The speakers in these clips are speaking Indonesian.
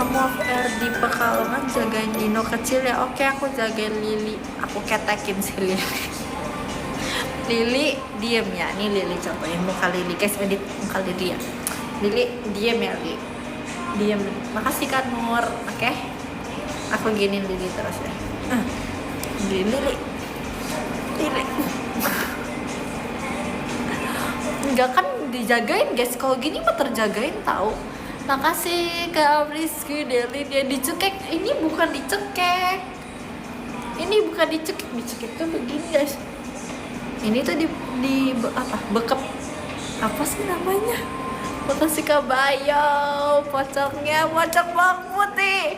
kamu off air di Pekalongan jagain Dino kecil ya. Oke, aku jagain Lili, aku ketekin si Lili. Lili diem ya, nih Lili contohnya muka Lili, guys, edit muka Lili ya. Lili diem ya, Lili diem. Makasih Kak Nur. Oke, aku giniin Lili terus ya. Lili enggak kan dijagain guys, kalau gini mah terjagain tahu. Makasih Kak Rizky Deli, dia dicekek. Ini bukan dicekek, ini bukan dicekek, dicekek tuh begini guys. Ini tuh di apa, bekep apa sih namanya. Makasih Kak Bayo, pocongnya pocong bawang putih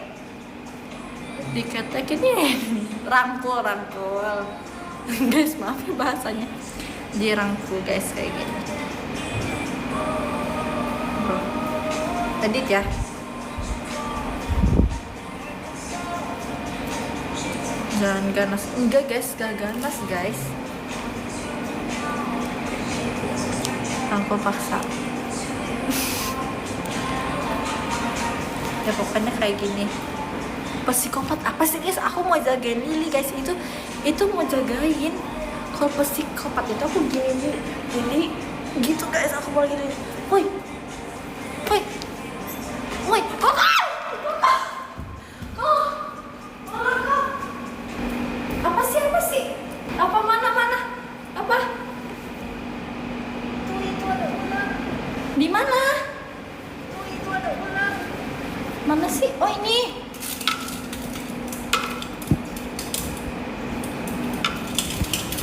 diketek ini. rangkul guys, maaf ya bahasanya, dirangkul guys kayak gini. Edit ya. Jangan ganas. Enggak guys, gak ganas guys. Rangkul paksa. Ya pokoknya kayak gini. Psikopat apa sih guys? Aku mau jagain Lili guys, itu mau jagain. Kalau psikopat itu aku gini Lili gitu guys, aku mau gini. Woi, apa sih? Apa mana? Apa? Tuh itu ada ular. Di mana? Tuh itu ada ular. Mana sih? Oh ini.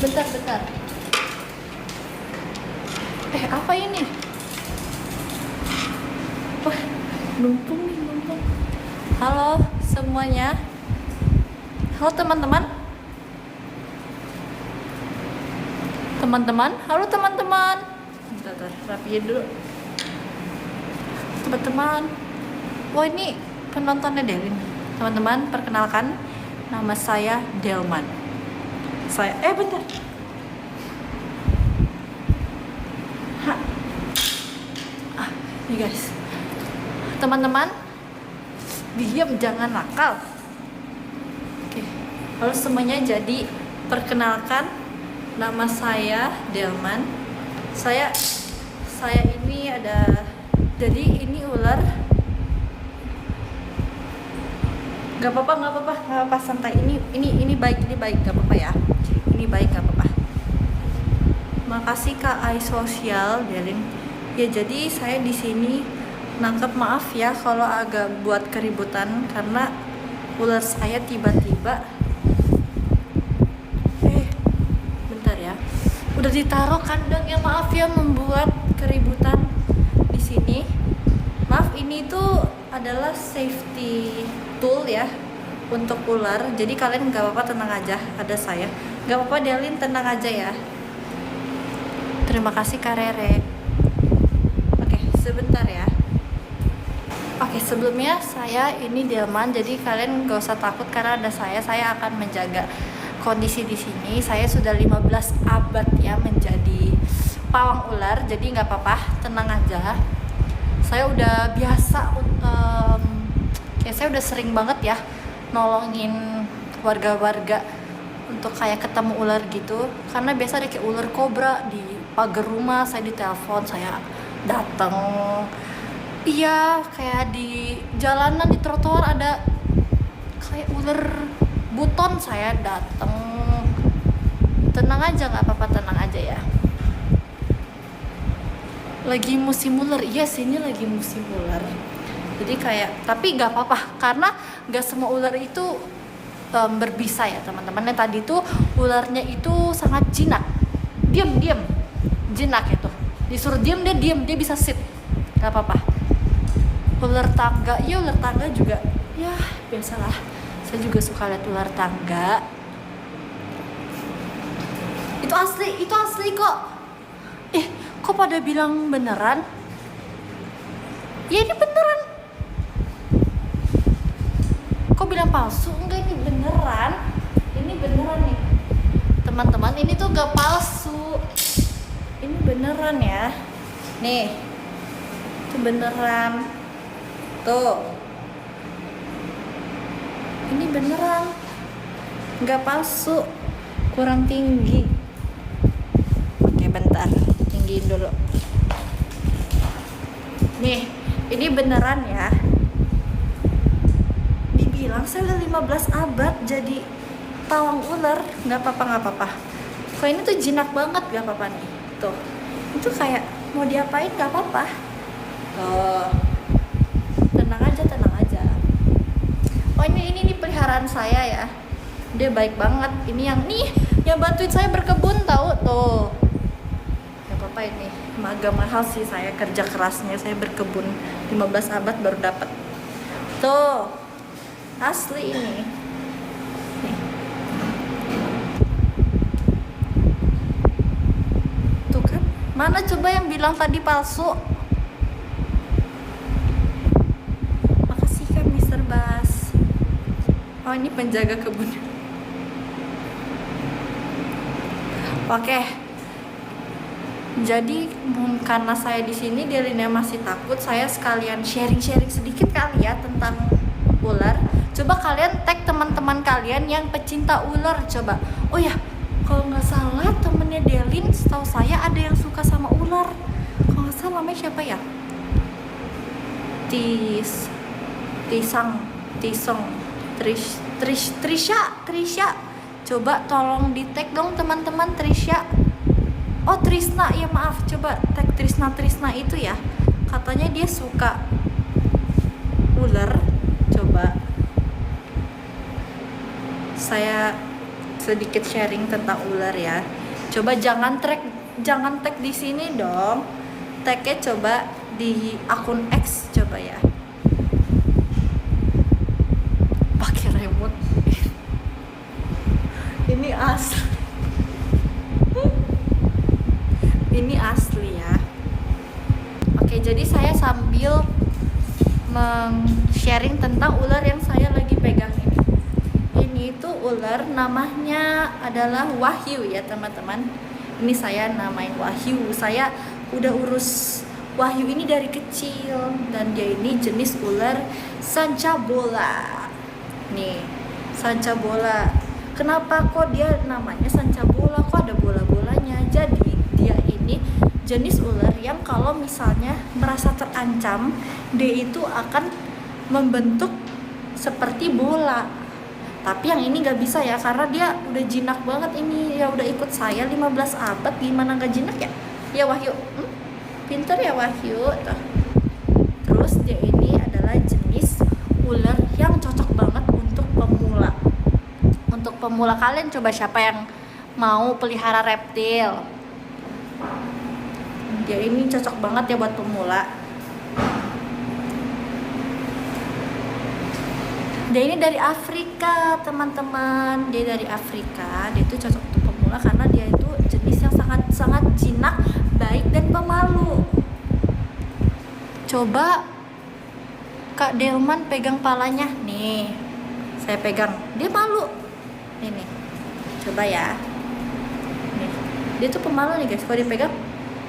Bentar. Apa ini? Wah, numpung. Halo semuanya. Halo teman-teman. Halo teman-teman. Bentar, rapiin dulu. Teman-teman. Wah, ini penontonnya Delin. Teman-teman, perkenalkan, nama saya Delman. Bentar. Nih guys. Teman-teman, diam, jangan nakal. Oke. Halo semuanya, jadi perkenalkan, nama saya Delman. Saya ini ada, jadi ini ular. Gak apa-apa, santai. Ini baik, gak apa-apa ya. Ini baik, gak apa-apa. Makasih Kak Ai Sosial Delin. Ya jadi saya di sini nangkep, maaf ya kalau agak buat keributan karena ular saya tiba-tiba bentar ya. Udah ditaruh kandang ya, maaf ya membuat keributan di sini. Maaf, ini tuh adalah safety tool ya untuk ular. Jadi kalian gak apa-apa, tenang aja, ada saya. Gak apa-apa Delin, tenang aja ya. Terima kasih Kak Rere. Oke, sebentar ya. Oke, sebelumnya saya ini Delman, jadi kalian gak usah takut karena ada saya akan menjaga kondisi di sini. Saya sudah 15 abad ya menjadi pawang ular, jadi nggak apa-apa, tenang aja. Saya udah biasa, saya udah sering banget ya nolongin warga-warga untuk kayak ketemu ular gitu. Karena biasa ada kayak ular kobra di pagar rumah, saya ditelepon, saya datang. Iya, kayak di jalanan, di trotoar ada kayak ular buton, saya datang. Tenang aja, nggak apa-apa, tenang aja ya. Lagi musim ular, iya sih, ini lagi musim ular. Jadi kayak, tapi nggak apa-apa karena nggak semua ular itu berbisa ya teman-teman. Yang tadi tuh ularnya itu sangat jinak, diam, jinak itu. Disuruh diam, dia bisa sit, nggak apa-apa. Ular tangga, iya ular tangga juga, ya biasalah. Saya juga suka lihat ular tangga. Itu asli kok. Kok pada bilang beneran? Ya ini beneran. Kok bilang palsu? Enggak, ini beneran. Ini beneran nih teman-teman, ini tuh gak palsu. Ini beneran ya. Nih, itu beneran. Tuh, Ini beneran, nggak palsu, kurang tinggi. Oke, bentar, tinggiin dulu. Nih, ini beneran ya. Dibilang saya udah 15 abad jadi pawang ular, nggak apa-apa. Kok ini tuh jinak banget, nggak apa-apa nih. Tuh, itu kayak mau diapain nggak apa-apa. Tuh, tenang aja. Oh ini peliharaan saya ya. Dia baik banget. Ini yang bantuin saya berkebun tahu tuh. Gak apa-apa ini. Agak mahal sih saya kerja kerasnya, saya berkebun 15 abad baru dapat. Tuh. Asli ini. Nih. Tuh kan. Mana coba yang bilang tadi palsu? Makasih kan Mr. Bas. Oh ini penjaga kebun. Oke. Jadi karena saya di sini Delina masih takut, saya sekalian sharing sedikit kali ya tentang ular. Coba kalian tag teman-teman kalian yang pecinta ular coba. Oh ya, kalau nggak salah temennya Delin, setahu saya ada yang suka sama ular. Kalau nggak salah namanya siapa ya? Trisha. Coba tolong di tag dong teman-teman Trisha. Oh Trisna, ya maaf, coba tag Trisna itu ya. Katanya dia suka ular. Coba saya sedikit sharing tentang ular ya. Coba jangan tag di sini dong. Tagnya coba di akun X coba ya. Pakai remote. Ini asli. Ini asli ya. Oke, jadi saya sambil sharing tentang ular yang saya lagi pegang ini. Ini tuh ular namanya adalah Wahyu ya teman-teman. Ini saya namain Wahyu. Saya udah urus Wahyu ini dari kecil dan dia ini jenis ular sancabola. Nih, sancabola. Kenapa kok dia namanya sancabola? Kok ada bola-bolanya? Jadi dia ini jenis ular yang kalau misalnya merasa terancam, dia itu akan membentuk seperti bola. Tapi yang ini gak bisa ya, karena dia udah jinak banget ini. Ya udah ikut saya 15 abad, gimana gak jinak ya? Ya Wahyu, pinter ya Wahyu. Tuh. Terus dia ini adalah jenis ular yang cocok banget untuk pemula. Untuk pemula, kalian coba siapa yang mau pelihara reptil? Dia ini cocok banget ya buat pemula. Dia ini dari Afrika teman-teman. Dia dari Afrika. Dia itu cocok untuk pemula karena dia itu jenis yang sangat jinak, baik dan pemalu. Coba Kak Delman pegang palanya. Nih, saya pegang. Dia malu. Ini, coba ya. Nih, dia tuh pemalu nih guys. Kalau dipegang,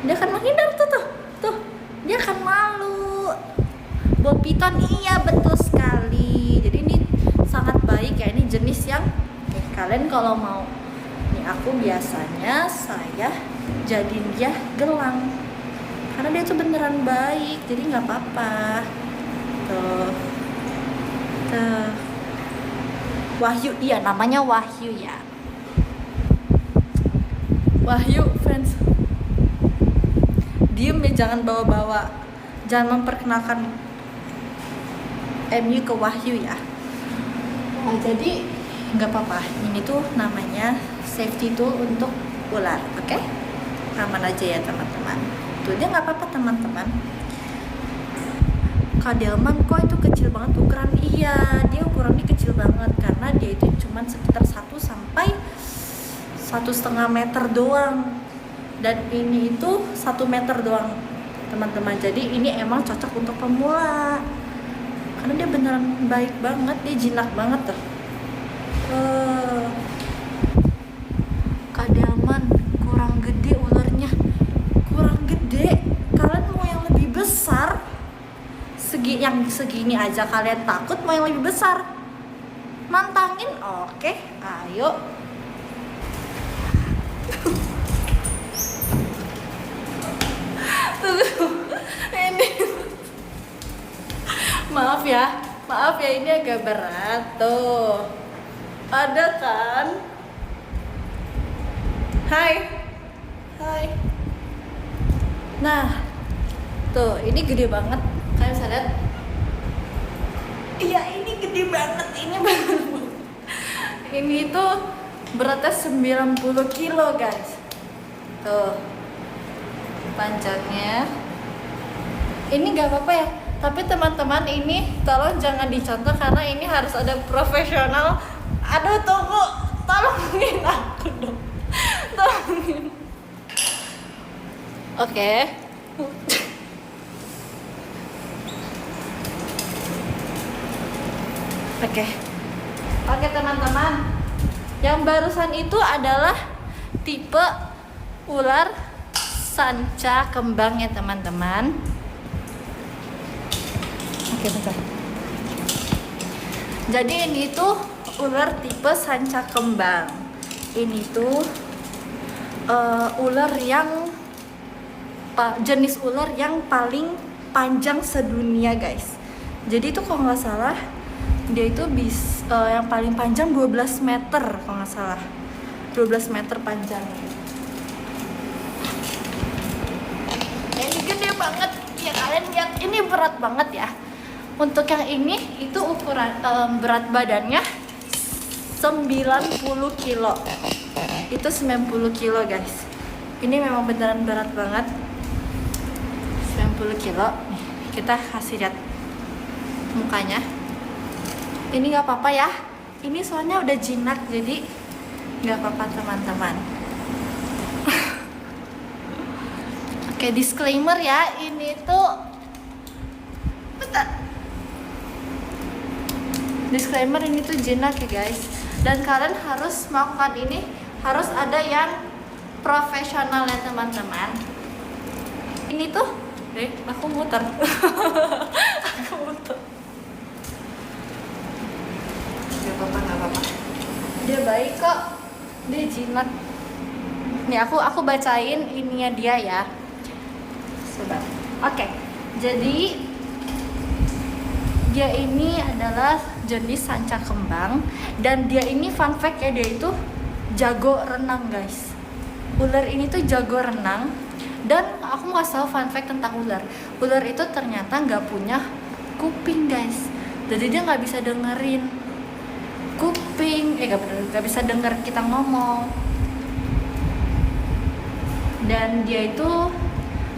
dia akan menghindar tuh. Dia akan malu. Bob Piton, iya betul sekali. Jadi ini sangat baik ya. Ini jenis yang nih, kalian kalau mau. Nih aku biasanya saya jadiin dia gelang. Karena dia tuh beneran baik. Jadi nggak apa-apa. Tuh. Wahyu, iya namanya Wahyu ya. Wahyu friends. Diem ya, jangan bawa-bawa. Jangan memperkenalkan MU ke Wahyu ya. Nah, jadi nggak apa-apa. Ini tuh namanya safety tool untuk ular, oke? Aman aja ya teman-teman. Tuh dia nggak apa-apa teman-teman. Kak Delman, kok itu kecil banget ukuran? Iya, dia ukurannya kecil banget karena dia itu cuma sekitar 1 sampai 1,5 meter doang. Dan ini itu 1 meter doang teman-teman. Jadi ini emang cocok untuk pemula. Karena dia beneran baik banget, dia jinak banget tuh. Kak Delman, kurang gede ularnya. Kurang gede. Kalian mau yang lebih besar? Yang segini aja kalian takut, mau yang lebih besar? Nantangin? Oke, ayo. Tunggu, ini maaf ya ini agak berat tuh. Ada kan? Hai. Nah, tuh ini gede banget. Kalian bisa lihat? Iya, ini gede banget. Ini banget. Ini tuh beratnya 90 kilo guys. Tuh panjangnya. Ini gak apa-apa ya. Tapi teman-teman ini tolong jangan dicontoh karena ini harus ada profesional. Aduh tunggu, tolongin aku dong. Tolongin. Oke. Oke teman-teman. Yang barusan itu adalah tipe ular sanca kembang ya teman-teman. Oke, bentar. Jadi ini tuh ular tipe sanca kembang. Ini tuh ular yang jenis ular yang paling panjang sedunia guys. Jadi itu kalau nggak salah dia itu yang paling panjang 12 meter kalau nggak salah. 12 meter panjangnya. Ini gede banget ya, kalian lihat, ini berat banget ya. Untuk yang ini itu ukuran berat badannya 90 kilo. Itu 90 kilo guys. Ini memang beneran berat banget. 90 kilo. Nih, kita kasih lihat mukanya. Ini nggak apa-apa ya. Ini soalnya udah jinak jadi nggak apa-apa teman-teman. Oke, disclaimer ya, ini tuh disclaimer ini tuh jinak ya guys. Dan kalian harus melakukan ini harus ada yang profesional ya teman-teman. Ini tuh, aku muter. Aku muter. Gak apa-apa. Dia baik kok. Dia jinak. Nih aku bacain ininya dia ya. Coba. Oke. Jadi dia ini adalah jenis sanca kembang dan dia ini fun fact ya, dia itu jago renang guys. Ular ini tuh jago renang. Dan aku nggak tahu fun fact tentang ular. Ular itu ternyata nggak punya kuping guys. Jadi dia nggak bisa dengerin kuping, nggak bisa denger kita ngomong. Dan dia itu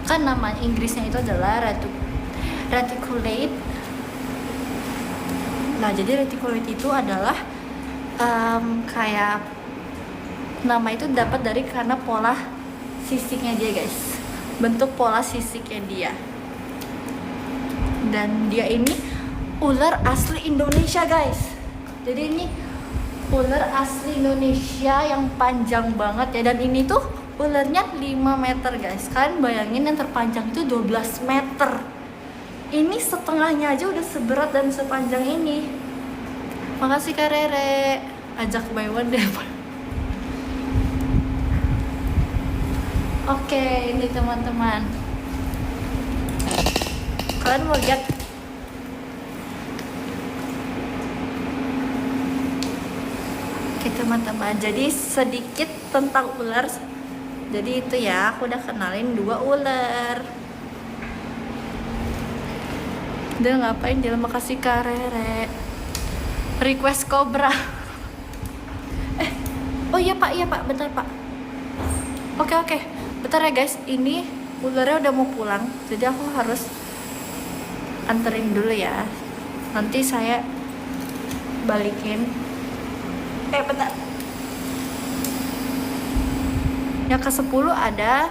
kan nama Inggrisnya itu adalah reticulate. Nah jadi reticulate itu adalah kayak nama itu dapat dari karena pola sisiknya dia guys, bentuk pola sisiknya dia. Dan dia ini ular asli Indonesia guys. Jadi ini ular asli Indonesia yang panjang banget ya. Dan ini tuh ularnya 5 meter guys. Kalian bayangin yang terpanjang itu 12 meter. Ini setengahnya aja udah seberat dan sepanjang ini. Makasih Kak Rere. Ajak by one deh. Oke, ini teman-teman. Kalian mau lihat? Oke teman-teman, jadi sedikit tentang ular. Jadi itu ya, aku udah kenalin 2 ular. Dia ngapain dia? Makasih Kak Rere. Request kobra. Oh iya pak, bentar pak. Oke. Bentar ya guys, ini ularnya udah mau pulang. Jadi aku harus anterin dulu ya. Nanti saya balikin. Bentar. Yang ke-10 ada